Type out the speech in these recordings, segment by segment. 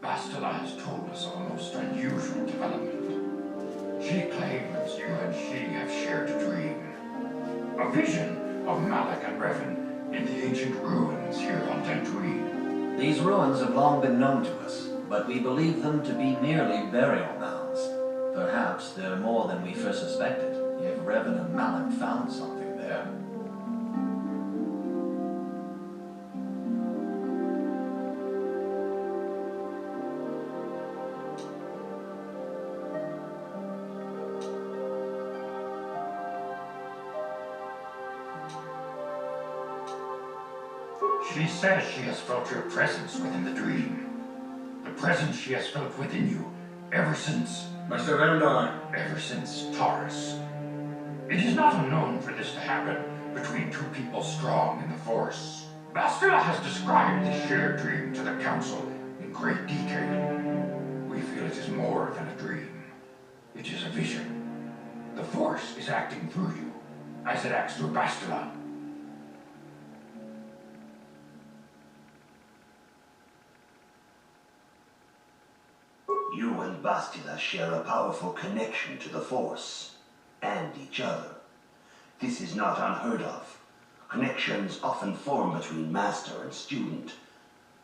Bastila has told us of a most unusual development. She claims you and she have shared a dream. A vision of Malak and Revan in the ancient ruins here on Tatooine. These ruins have long been known to us, but we believe them to be merely burial mounds. Perhaps they're more than we first suspected, if Revan and Malak found something there. She says she has felt your presence within the dream. The presence she has felt within you ever since... Master Vandar. Ever since Taurus. It is not unknown for this to happen between two people strong in the Force. Bastila has described this shared dream to the Council in great detail. We feel it is more than a dream. It is a vision. The Force is acting through you, as it acts through Bastila. You and Bastila share a powerful connection to the Force, and each other. This is not unheard of. Connections often form between master and student,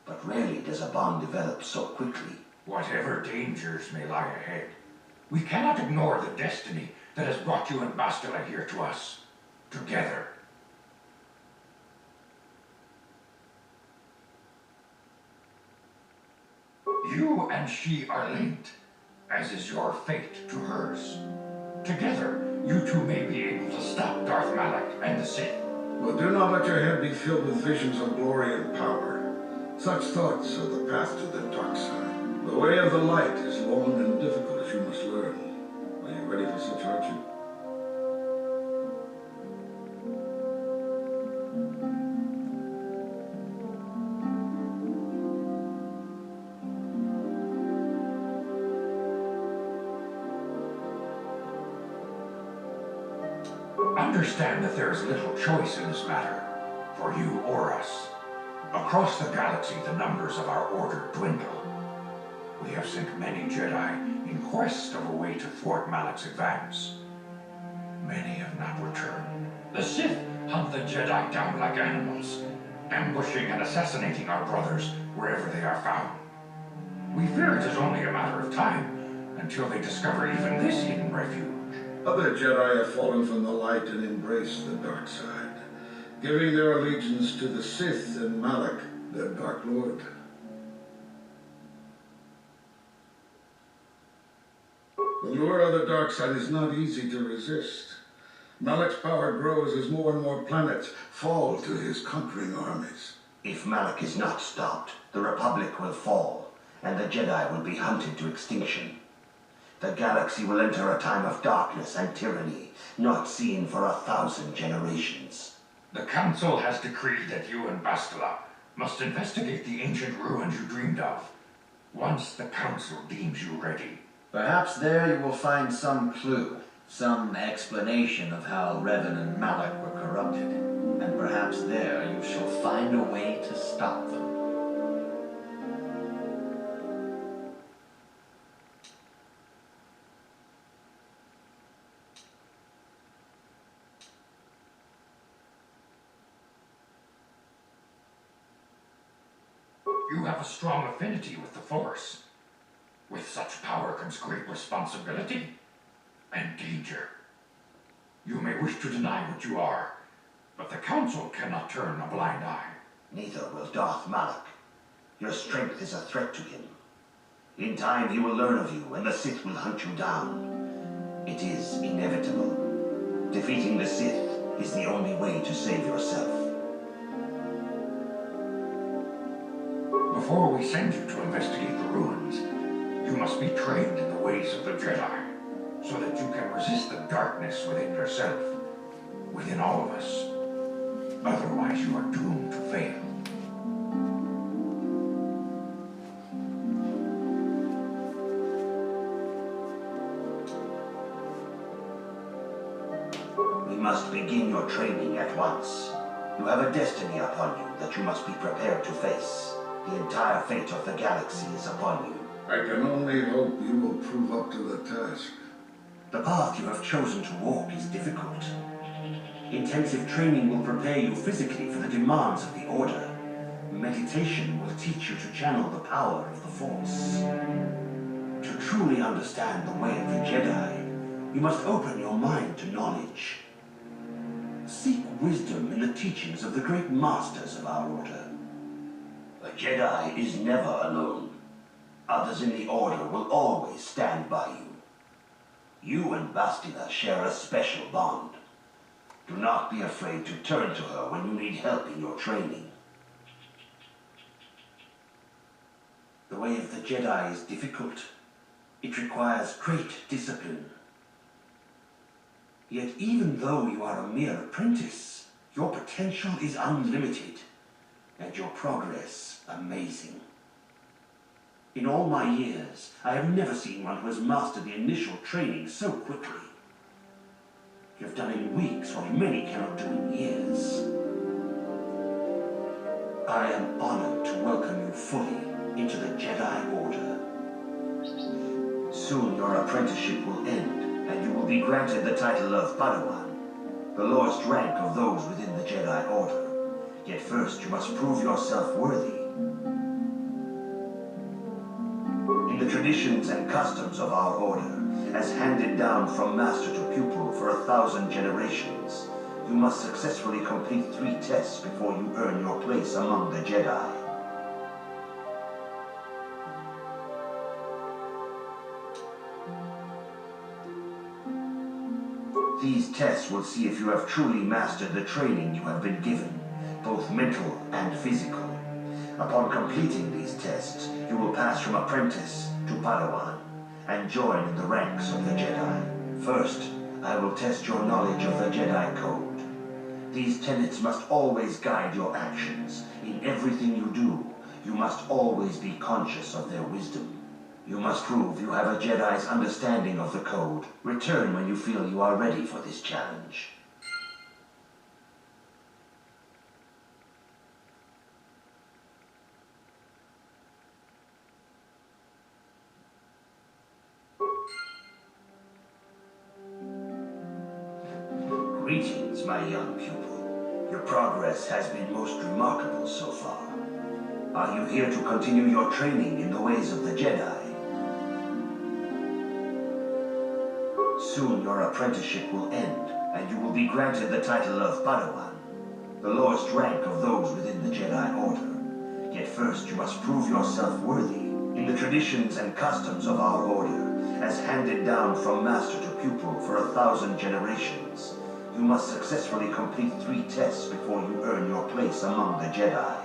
but rarely does a bond develop so quickly. Whatever dangers may lie ahead, we cannot ignore the destiny that has brought you and Bastila here to us, together. You and she are linked, as is your fate to hers. Together, you two may be able to stop Darth Malak and the Sith. But do not let your head be filled with visions of glory and power. Such thoughts are the path to the dark side. The way of the light is long and difficult, as you must learn. Are you ready for such hardship? Understand that there is little choice in this matter, for you or us. Across the galaxy, the numbers of our order dwindle. We have sent many Jedi in quest of a way to thwart Malak's advance. Many have not returned. The Sith hunt the Jedi down like animals, ambushing and assassinating our brothers wherever they are found. We fear it is only a matter of time until they discover even this hidden refuge. Other Jedi have fallen from the light and embraced the dark side, giving their allegiance to the Sith and Malak, their Dark Lord. The lure of the dark side is not easy to resist. Malak's power grows as more and more planets fall to his conquering armies. If Malak is not stopped, the Republic will fall, and the Jedi will be hunted to extinction. The galaxy will enter a time of darkness and tyranny, not seen for 1,000 generations. The Council has decreed that you and Bastila must investigate the ancient ruins you dreamed of, once the Council deems you ready. Perhaps there you will find some clue, some explanation of how Revan and Malak were corrupted, and perhaps there you shall find a way to stop them. You have a strong affinity with the Force. With such power comes great responsibility and danger. You may wish to deny what you are, but the Council cannot turn a blind eye. Neither will Darth Malak. Your strength is a threat to him. In time he will learn of you, and the Sith will hunt you down. It is inevitable. Defeating the Sith is the only way to save yourself. Before we send you to investigate the ruins, you must be trained in the ways of the Jedi, so that you can resist the darkness within yourself, within all of us. Otherwise, you are doomed to fail. We must begin your training at once. You have a destiny upon you that you must be prepared to face. The entire fate of the galaxy is upon you. I can only hope you will prove up to the task. The path you have chosen to walk is difficult. Intensive training will prepare you physically for the demands of the Order. Meditation will teach you to channel the power of the Force. To truly understand the way of the Jedi, you must open your mind to knowledge. Seek wisdom in the teachings of the great masters of our Order. A Jedi is never alone. Others in the Order will always stand by you. You and Bastila share a special bond. Do not be afraid to turn to her when you need help in your training. The way of the Jedi is difficult. It requires great discipline. Yet even though you are a mere apprentice, your potential is unlimited, and your progress amazing. In all my years, I have never seen one who has mastered the initial training so quickly. You have done it in weeks what many cannot do in years. I am honored to welcome you fully into the Jedi Order. Soon your apprenticeship will end, and you will be granted the title of Padawan, the lowest rank of those within the Jedi Order. Yet first you must prove yourself worthy. In the traditions and customs of our Order, as handed down from master to pupil for 1,000 generations, you must successfully complete 3 tests before you earn your place among the Jedi. These tests will see if you have truly mastered the training you have been given, both mental and physical. Upon completing these tests, you will pass from apprentice to Padawan and join in the ranks of the Jedi. First, I will test your knowledge of the Jedi Code. These tenets must always guide your actions. In everything you do, you must always be conscious of their wisdom. You must prove you have a Jedi's understanding of the Code. Return when you feel you are ready for this challenge. Greetings, my young pupil. Your progress has been most remarkable so far. Are you here to continue your training in the ways of the Jedi? Soon your apprenticeship will end, and you will be granted the title of Padawan, the lowest rank of those within the Jedi Order. Yet first you must prove yourself worthy. In the traditions and customs of our Order, as handed down from master to pupil for 1,000 generations, you must successfully complete 3 tests before you earn your place among the Jedi.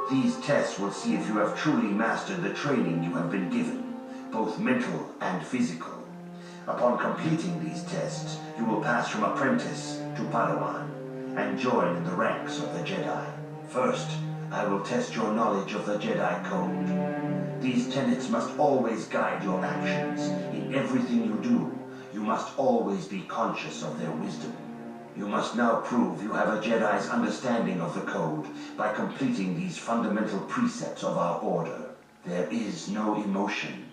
These tests will see if you have truly mastered the training you have been given, both mental and physical. Upon completing these tests, you will pass from apprentice to Padawan and join in the ranks of the Jedi. First, I will test your knowledge of the Jedi Code. These tenets must always guide your actions. In everything you do, you must always be conscious of their wisdom. You must now prove you have a Jedi's understanding of the Code by completing these fundamental precepts of our Order. There is no emotion.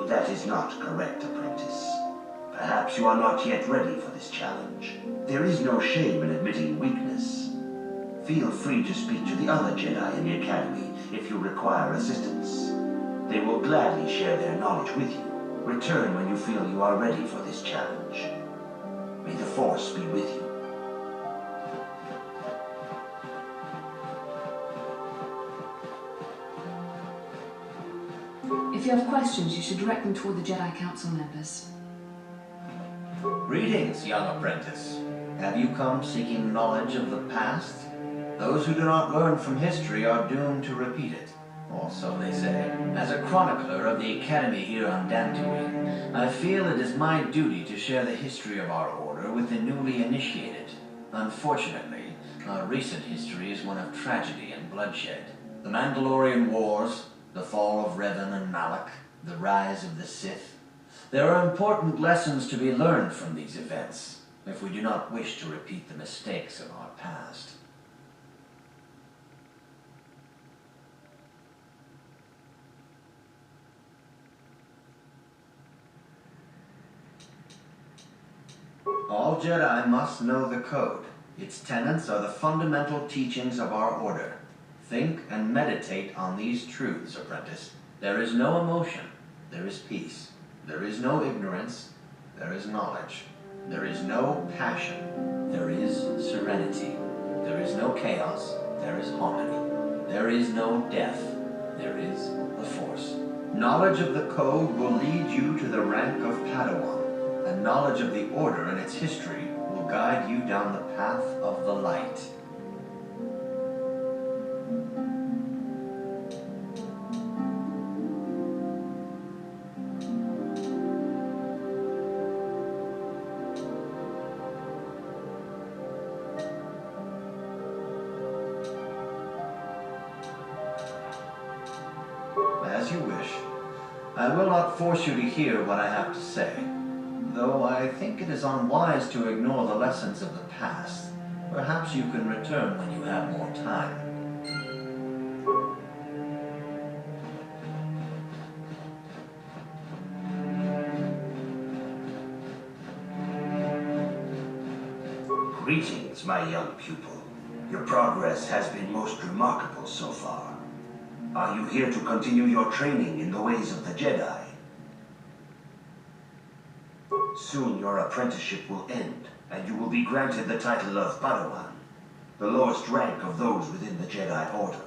That is not correct, apprentice. Perhaps you are not yet ready for this challenge. There is no shame in admitting weakness. Feel free to speak to the other Jedi in the Academy if you require assistance. They will gladly share their knowledge with you. Return when you feel you are ready for this challenge. May the Force be with you. If you have questions, you should direct them toward the Jedi Council members. Greetings, young apprentice. Have you come seeking knowledge of the past? Those who do not learn from history are doomed to repeat it. Or so they say. As a chronicler of the Academy here on Dantooine, I feel it is my duty to share the history of our order with the newly initiated. Unfortunately, our recent history is one of tragedy and bloodshed. The Mandalorian Wars, the fall of Revan and Malak, the rise of the Sith. There are important lessons to be learned from these events, if we do not wish to repeat the mistakes of our past. All Jedi must know the Code. Its tenets are the fundamental teachings of our order. Think and meditate on these truths, apprentice. There is no emotion. There is peace. There is no ignorance. There is knowledge. There is no passion. There is serenity. There is no chaos. There is harmony. There is no death. There is the Force. Knowledge of the Code will lead you to the rank of Padawan, and knowledge of the Order and its history will guide you down the path of the light. As you wish. I will not force you to hear what I have to say, though I think it is unwise to ignore the lessons of the past. Perhaps you can return when you have more time. Greetings, my young pupil. Your progress has been most remarkable so far. Are you here to continue your training in the ways of the Jedi? Soon your apprenticeship will end, and you will be granted the title of Padawan, the lowest rank of those within the Jedi Order.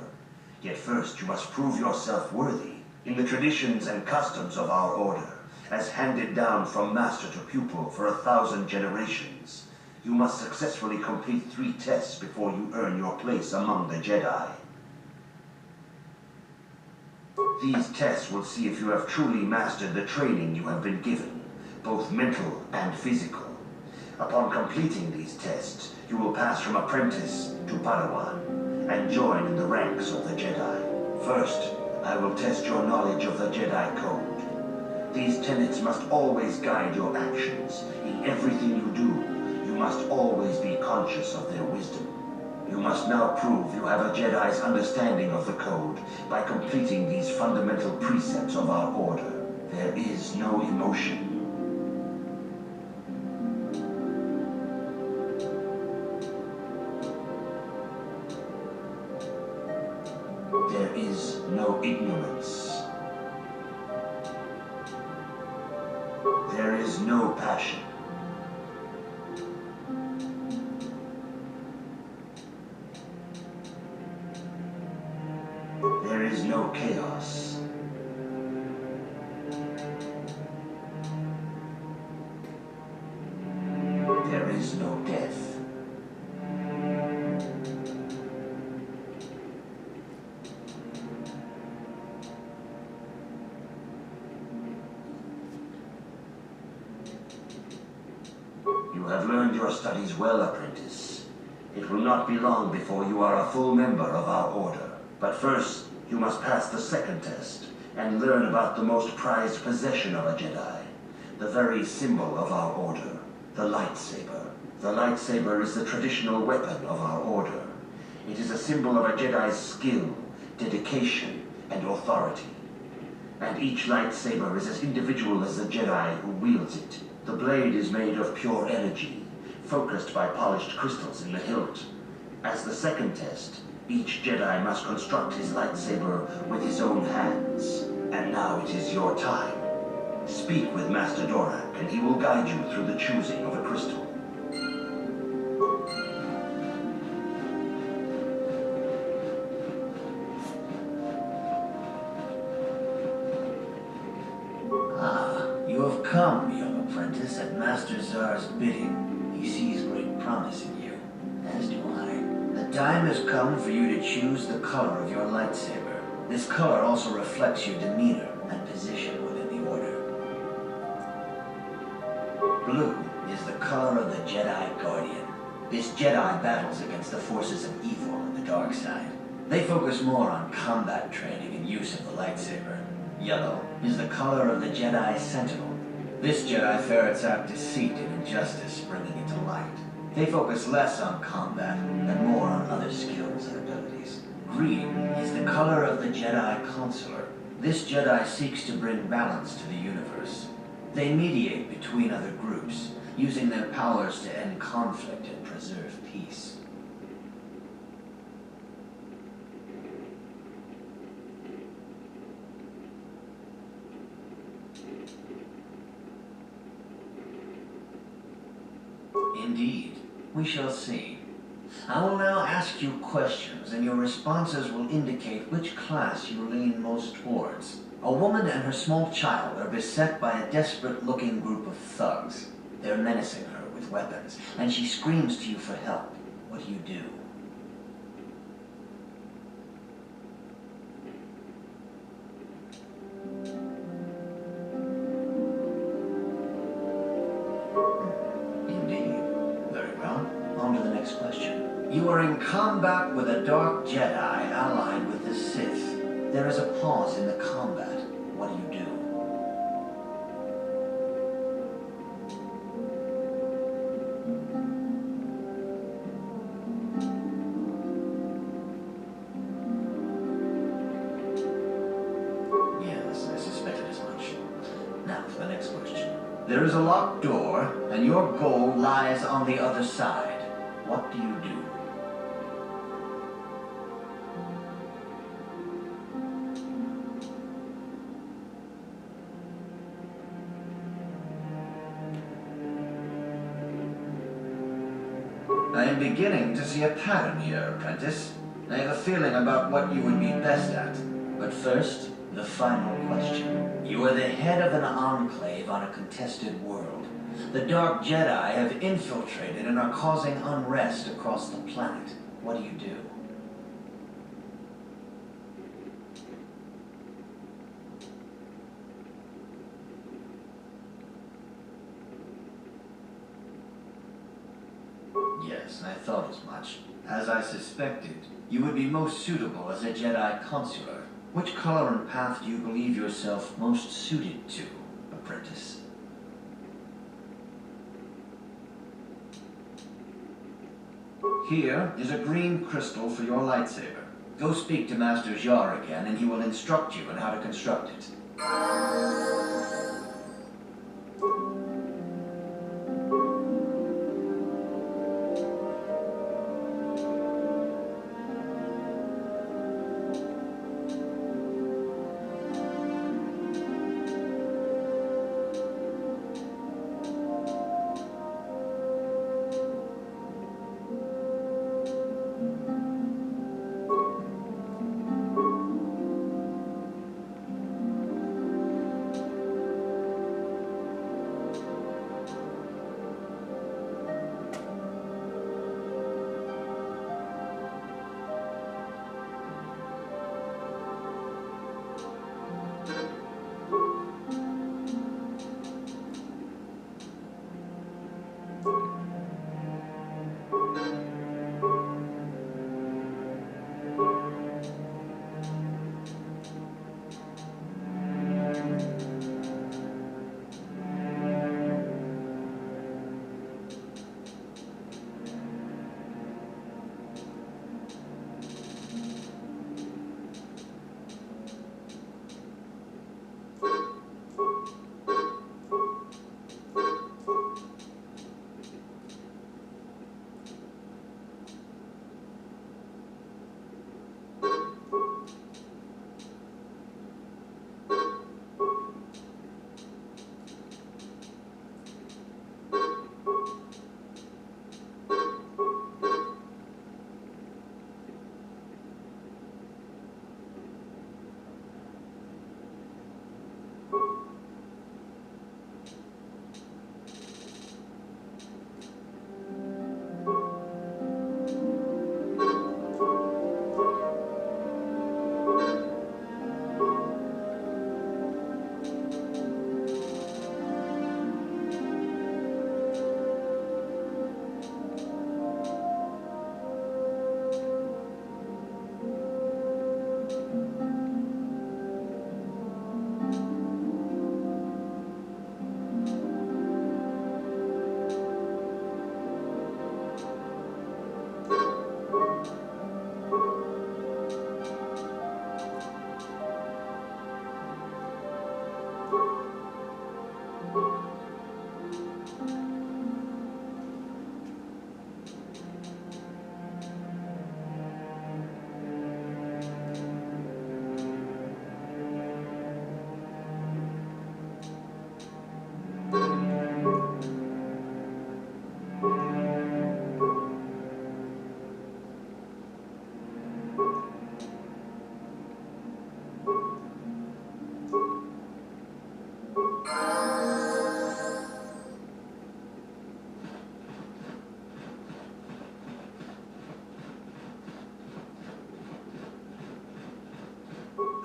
Yet first you must prove yourself worthy in the traditions and customs of our Order, as handed down from master to pupil for 1,000 generations. You must successfully complete 3 tests before you earn your place among the Jedi. These tests will see if you have truly mastered the training you have been given, both mental and physical. Upon completing these tests, you will pass from apprentice to Padawan, and join in the ranks of the Jedi. First, I will test your knowledge of the Jedi Code. These tenets must always guide your actions. In everything you do, you must always be conscious of their wisdom. You must now prove you have a Jedi's understanding of the Code by completing these fundamental precepts of our Order. There is no emotion. There is no ignorance. There is no passion. There is no chaos. There is no death. You have learned your studies well, apprentice. It will not be long before you are a full member of our Order. But first, you must pass the second test and learn about the most prized possession of a Jedi, the very symbol of our Order, the lightsaber. The lightsaber is the traditional weapon of our Order. It is a symbol of a Jedi's skill, dedication, and authority. And each lightsaber is as individual as the Jedi who wields it. The blade is made of pure energy, focused by polished crystals in the hilt. As the second test, each Jedi must construct his lightsaber with his own hands. And now it is your time. Speak with Master Dorak, and he will guide you through the choosing of a crystal. Ah, you have come, young apprentice, at Master Zar's bidding. He sees great promise in you, as do I. The time has come for you to choose the color of your lightsaber. This color also reflects your demeanor and position within the Order. Blue is the color of the Jedi Guardian. This Jedi battles against the forces of evil on the dark side. They focus more on combat training and use of the lightsaber. Yellow is the color of the Jedi Sentinel. This Jedi ferrets out deceit and injustice, bringing it to light. They focus less on combat and more on other skills and abilities. Green is the color of the Jedi Consular. This Jedi seeks to bring balance to the universe. They mediate between other groups, using their powers to end conflict and preserve peace. Indeed. We shall see. I will now ask you questions, and your responses will indicate which class you lean most towards. A woman and her small child are beset by a desperate-looking group of thugs. They're menacing her with weapons, and she screams to you for help. What do you do? You are in combat with a dark Jedi allied with the Sith. There is a pause in the combat. What do you do? Yes, I suspected as much. Now for the next question. There is a locked door, and your goal lies on the other side. What do you do? I am beginning to see a pattern here, apprentice. I have a feeling about what you would be best at. But first, the final question. You are the head of an enclave on a contested world. The Dark Jedi have infiltrated and are causing unrest across the planet. What do you do? Yes, I thought as much. As I suspected, you would be most suitable as a Jedi Consular. Which color and path do you believe yourself most suited to, apprentice? Here is a green crystal for your lightsaber. Go speak to Master Jar again, and he will instruct you on how to construct it.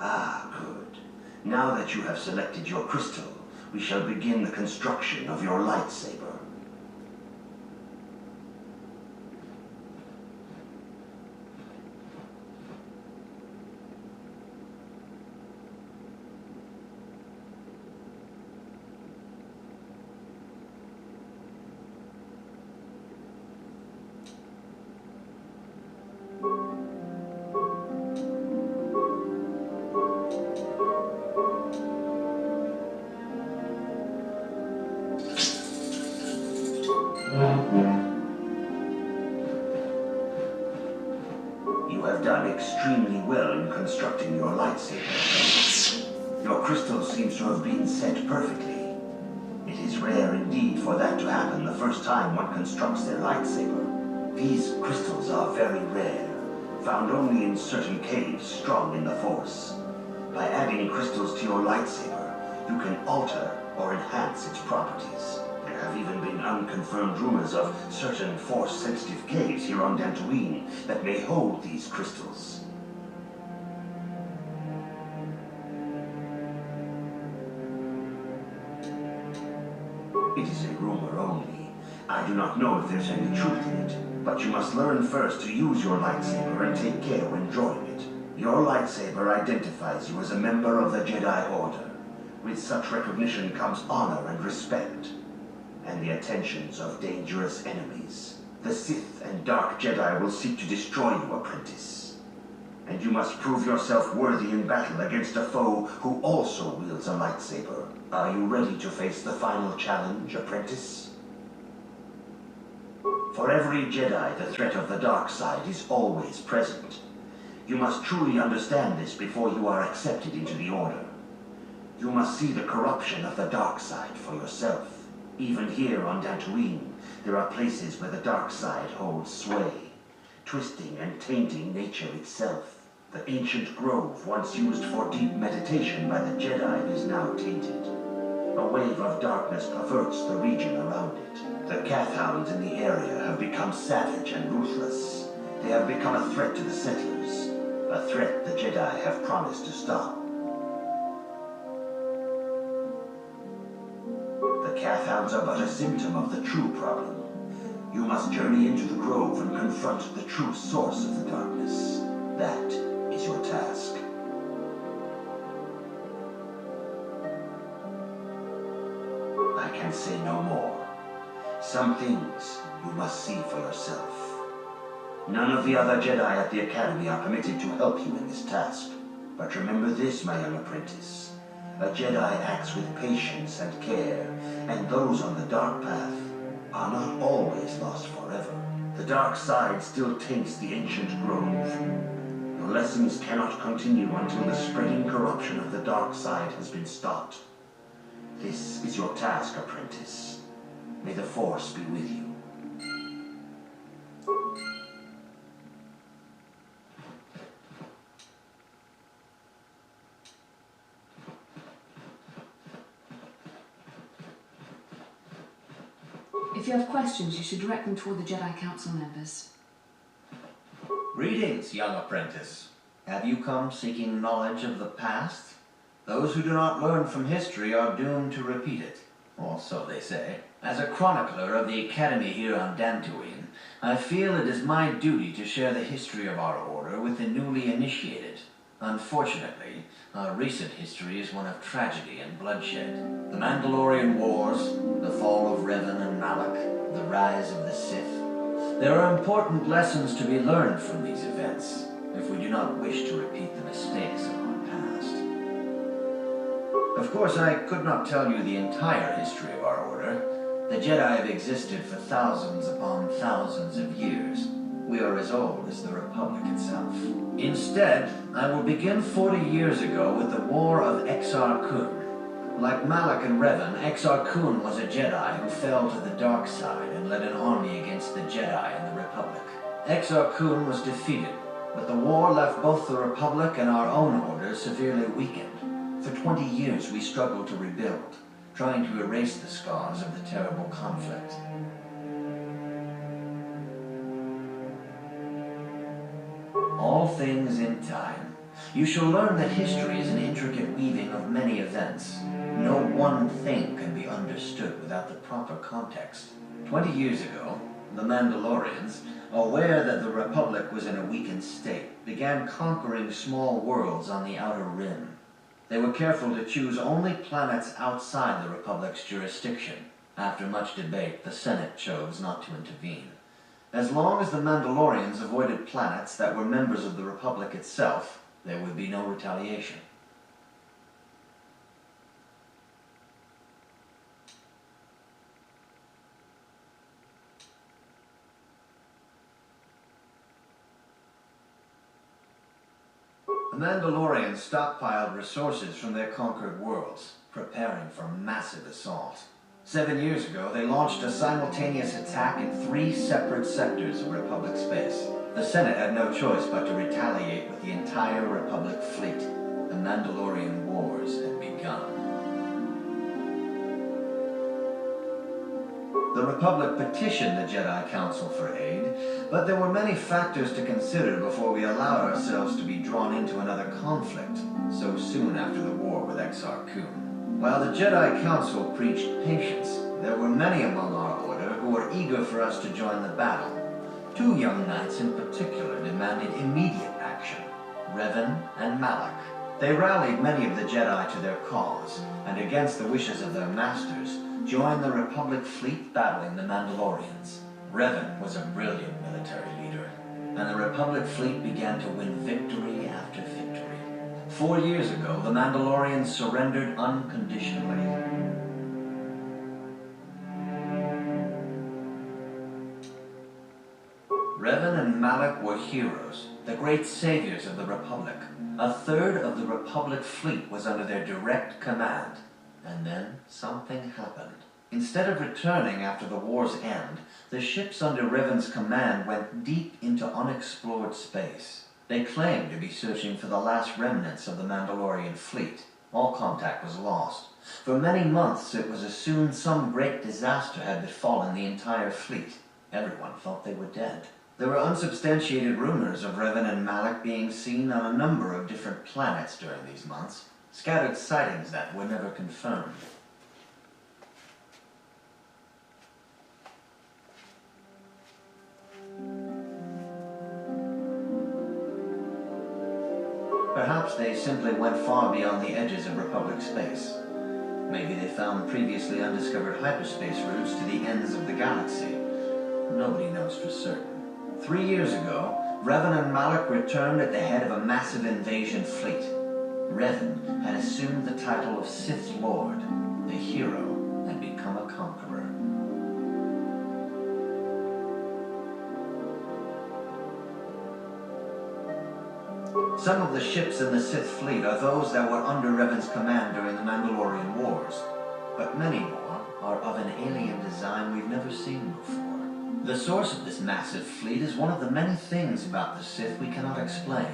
Ah, good. Now that you have selected your crystal, we shall begin the construction of your lightsaber. You have done extremely well in constructing your lightsaber. Your crystal seems to have been set perfectly. It is rare indeed for that to happen the first time one constructs their lightsaber. These crystals are very rare, found only in certain caves strong in the Force. By adding crystals to your lightsaber, you can alter or enhance its properties. There have even been unconfirmed rumors of certain Force-sensitive caves here on Dantooine that may hold these crystals. It is a rumor only. I do not know if there's any truth in it, but you must learn first to use your lightsaber and take care when drawing it. Your lightsaber identifies you as a member of the Jedi Order. With such recognition comes honor and respect, and the attentions of dangerous enemies. The Sith and Dark Jedi will seek to destroy you, apprentice. And you must prove yourself worthy in battle against a foe who also wields a lightsaber. Are you ready to face the final challenge, apprentice? For every Jedi, the threat of the dark side is always present. You must truly understand this before you are accepted into the Order. You must see the corruption of the dark side for yourself. Even here on Dantooine, there are places where the dark side holds sway, twisting and tainting nature itself. The ancient grove, once used for deep meditation by the Jedi, is now tainted. A wave of darkness perverts the region around it. The Kath-hounds in the area have become savage and ruthless. They have become a threat to the settlers, a threat the Jedi have promised to stop. The Kath-hounds are but a symptom of the true problem. You must journey into the grove and confront the true source of the darkness. That is your task. I can say no more. Some things you must see for yourself. None of the other Jedi at the Academy are permitted to help you in this task. But remember this, my young apprentice. A Jedi acts with patience and care, and those on the dark path are not always lost forever. The dark side still taints the ancient grove. Your lessons cannot continue until the spreading corruption of the dark side has been stopped. This is your task, apprentice. May the Force be with you. If you have questions, you should direct them toward the Jedi Council members. Greetings, young apprentice. Have you come seeking knowledge of the past? Those who do not learn from history are doomed to repeat it, or so they say. As a chronicler of the Academy here on Dantooine, I feel it is my duty to share the history of our order with the newly initiated. Unfortunately, our recent history is one of tragedy and bloodshed. The Mandalorian Wars, the fall of Revan and Malak, the rise of the Sith. There are important lessons to be learned from these events, if we do not wish to repeat the mistakes of our past. Of course, I could not tell you the entire history of our order. The Jedi have existed for thousands upon thousands of years. We are as old as the Republic itself. Instead, I will begin 40 years ago with the War of Exar Kun. Like Malak and Revan, Exar Kun was a Jedi who fell to the dark side and led an army against the Jedi and the Republic. Exar Kun was defeated, but the war left both the Republic and our own order severely weakened. For 20 years we struggled to rebuild, trying to erase the scars of the terrible conflict. All things in time. You shall learn that history is an intricate weaving of many events. No one thing can be understood without the proper context. 20 years ago, the Mandalorians, aware that the Republic was in a weakened state, began conquering small worlds on the Outer Rim. They were careful to choose only planets outside the Republic's jurisdiction. After much debate, the Senate chose not to intervene. As long as the Mandalorians avoided planets that were members of the Republic itself, there would be no retaliation. The Mandalorians stockpiled resources from their conquered worlds, preparing for massive assault. 7 years ago, they launched a simultaneous attack in 3 separate sectors of Republic space. The Senate had no choice but to retaliate with the entire Republic fleet. The Mandalorian Wars had begun. The Republic petitioned the Jedi Council for aid, but there were many factors to consider before we allowed ourselves to be drawn into another conflict, so soon after the war with Exar Kun. While the Jedi Council preached patience, there were many among our order who were eager for us to join the battle. 2 young knights in particular demanded immediate action, Revan and Malak. They rallied many of the Jedi to their cause, and against the wishes of their masters, joined the Republic fleet battling the Mandalorians. Revan was a brilliant military leader, and the Republic fleet began to win victory after victory. 4 years ago, the Mandalorians surrendered unconditionally. Revan and Malak were heroes, the great saviors of the Republic. 1/3 of the Republic fleet was under their direct command. And then something happened. Instead of returning after the war's end, the ships under Revan's command went deep into unexplored space. They claimed to be searching for the last remnants of the Mandalorian fleet. All contact was lost. For many months it was assumed some great disaster had befallen the entire fleet. Everyone thought they were dead. There were unsubstantiated rumors of Revan and Malak being seen on a number of different planets during these months. Scattered sightings that were never confirmed. Perhaps they simply went far beyond the edges of Republic space. Maybe they found previously undiscovered hyperspace routes to the ends of the galaxy. Nobody knows for certain. 3 years ago, Revan and Malak returned at the head of a massive invasion fleet. Revan had assumed the title of Sith Lord. The hero had become a conqueror. Some of the ships in the Sith fleet are those that were under Revan's command during the Mandalorian Wars, but many more are of an alien design we've never seen before. The source of this massive fleet is one of the many things about the Sith we cannot explain.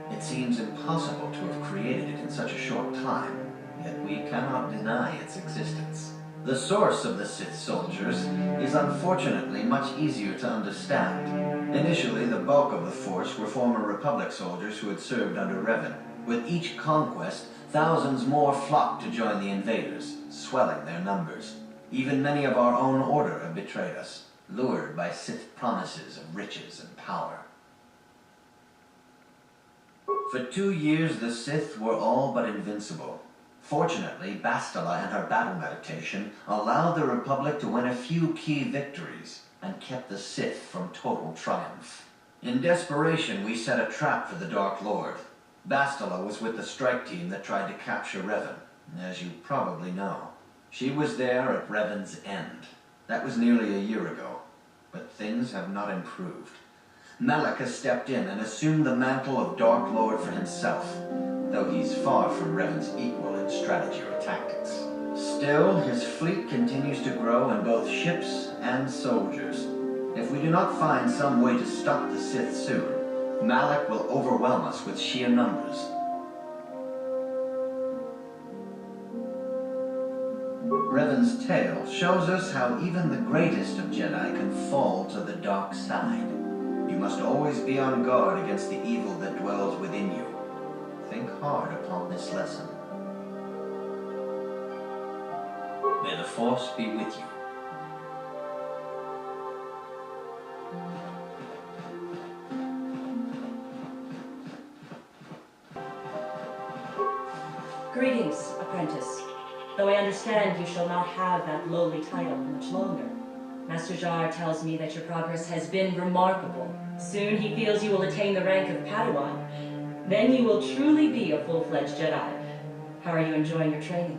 It seems impossible to have created it in such a short time, yet we cannot deny its existence. The source of the Sith soldiers is unfortunately much easier to understand. Initially, the bulk of the force were former Republic soldiers who had served under Revan. With each conquest, thousands more flocked to join the invaders, swelling their numbers. Even many of our own order have betrayed us, lured by Sith promises of riches and power. For 2 years, the Sith were all but invincible. Fortunately, Bastila and her battle meditation allowed the Republic to win a few key victories and kept the Sith from total triumph. In desperation, we set a trap for the Dark Lord. Bastila was with the strike team that tried to capture Revan, as you probably know. She was there at Revan's end. That was nearly a year ago, but things have not improved. Malak has stepped in and assumed the mantle of Dark Lord for himself, though he's far from Revan's equal in strategy or tactics. Still, his fleet continues to grow in both ships and soldiers. If we do not find some way to stop the Sith soon, Malak will overwhelm us with sheer numbers. Revan's tale shows us how even the greatest of Jedi can fall to the dark side. You must always be on guard against the evil that dwells within you. think hard upon this lesson. May the Force be with you. Greetings, apprentice. Though I understand you shall not have that lowly title much longer. Master Jar tells me that your progress has been remarkable. Soon he feels you will attain the rank of Padawan. Then you will truly be a full-fledged Jedi. How are you enjoying your training?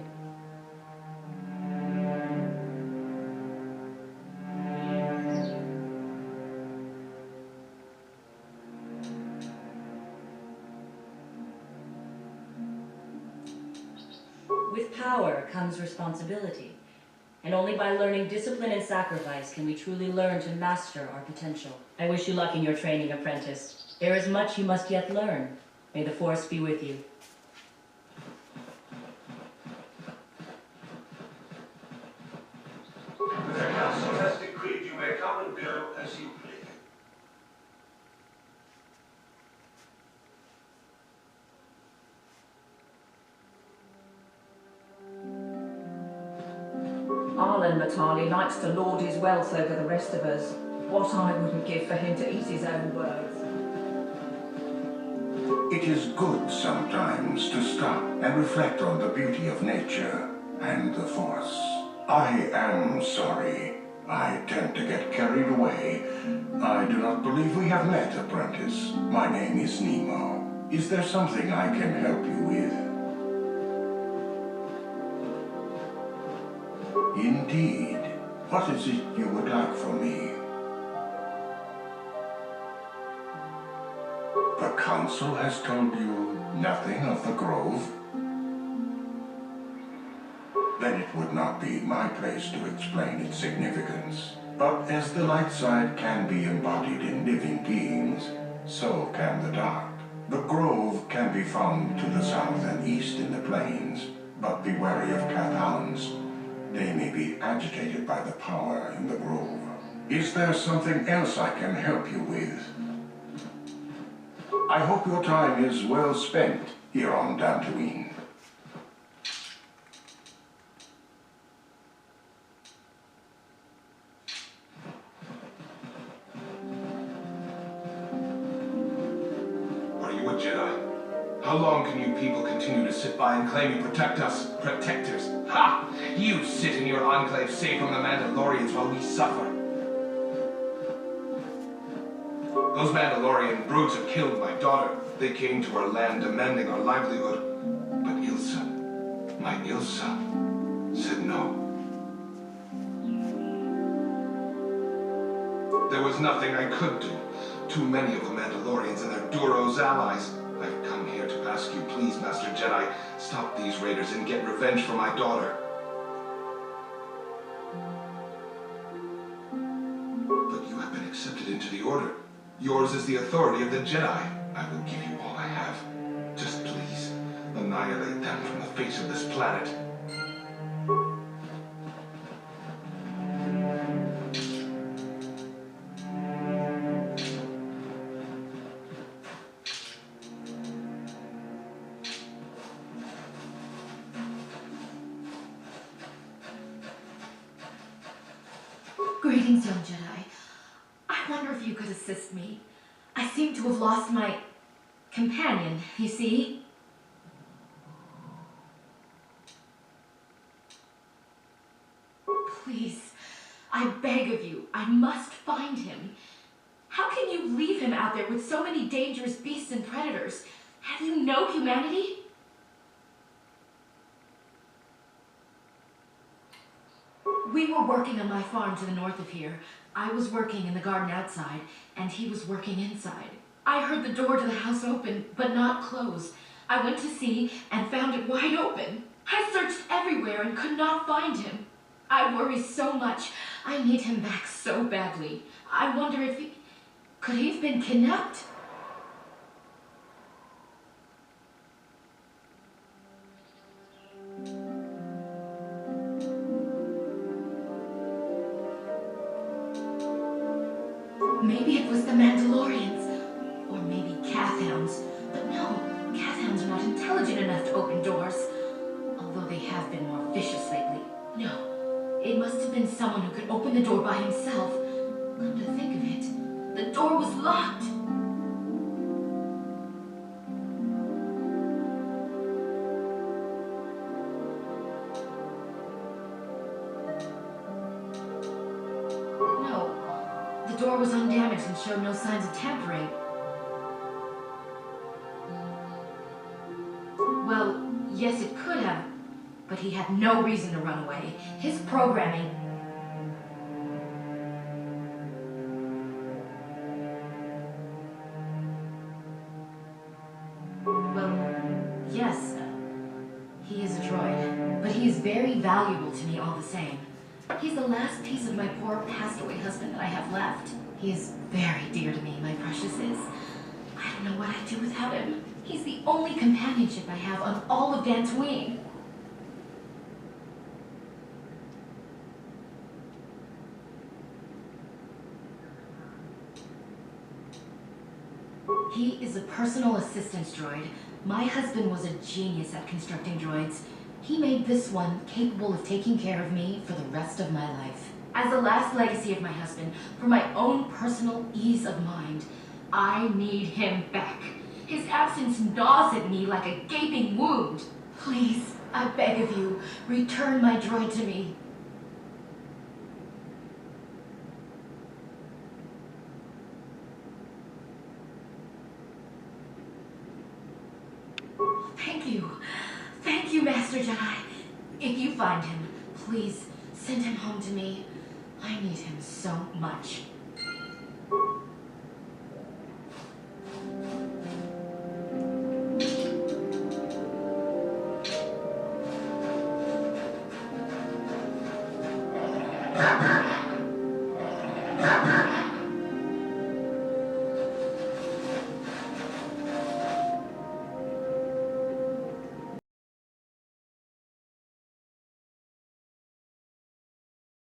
With power comes responsibility. And only by learning discipline and sacrifice can we truly learn to master our potential. I wish you luck in your training, apprentice. There is much you must yet learn. May the Force be with you. The council has decreed you may come and go as you please. Arlen Matali likes to lord his wealth over the rest of us. What I wouldn't give for him to eat his own words. It is good sometimes to stop and reflect on the beauty of nature and the Force. I am sorry. I tend to get carried away. I do not believe we have met, apprentice. My name is Nemo. Is there something I can help you with? Indeed. What is it you would like from me? The Council has told you nothing of the Grove? Then it would not be my place to explain its significance. But as the light side can be embodied in living beings, so can the dark. The Grove can be found to the south and east in the plains, but be wary of Pathhounds. They may be agitated by the power in the Grove. Is there something else I can help you with? I hope your time is well spent here on Dantooine. Are you a Jedi? How long can you people continue to sit by and claim you protect us? Protectors? Ha! You sit in your enclave safe from the Mandalorians while we suffer. Those Mandalorian brutes have killed my daughter. They came to our land demanding our livelihood. But Ilsa, my Ilsa, said no. There was nothing I could do. Too many of the Mandalorians and their Duros allies. I've come here to ask you, please, Master Jedi, stop these raiders and get revenge for my daughter. But you have been accepted into the Order. Yours is the authority of the Jedi. I will give you all I have. Just please, annihilate them from the face of this planet. Greetings, young Jedi. I wonder if you could assist me. I seem to have lost my companion, you see? Please, I beg of you, I must find him. How can you leave him out there with so many dangerous beasts and predators? Have you no humanity? We were working on my farm to the north of here. I was working in the garden outside, and he was working inside. I heard the door to the house open, but not close. I went to see and found it wide open. I searched everywhere and could not find him. I worry so much. I need him back so badly. I wonder if he... Could he have been kidnapped? Maybe it was the Mandalorians, or maybe Pathhounds, but no, Cat-hounds are not intelligent enough to open doors, although they have been more vicious lately. No, it must have been someone who could open the door by himself. Come to think of it, the door was locked. No, the door was undamaged and showed no signs of tampering. Well, yes, it could have, but he had no reason to run away. His programming... Well, yes, he is a droid, but he is very valuable to me all the same. He's the last piece of my poor passed-away husband that I have left. He is very dear to me, my precious is. I don't know what I'd do without him. He's the only companionship I have on all of Dantooine. He is a personal assistance droid. My husband was a genius at constructing droids. He made this one capable of taking care of me for the rest of my life. As the last legacy of my husband, for my own personal ease of mind, I need him back. His absence gnaws at me like a gaping wound. Please, I beg of you, return my droid to me. Thank you. Thank you, Master Jedi. If you find him, please send him home to me. I need him so much.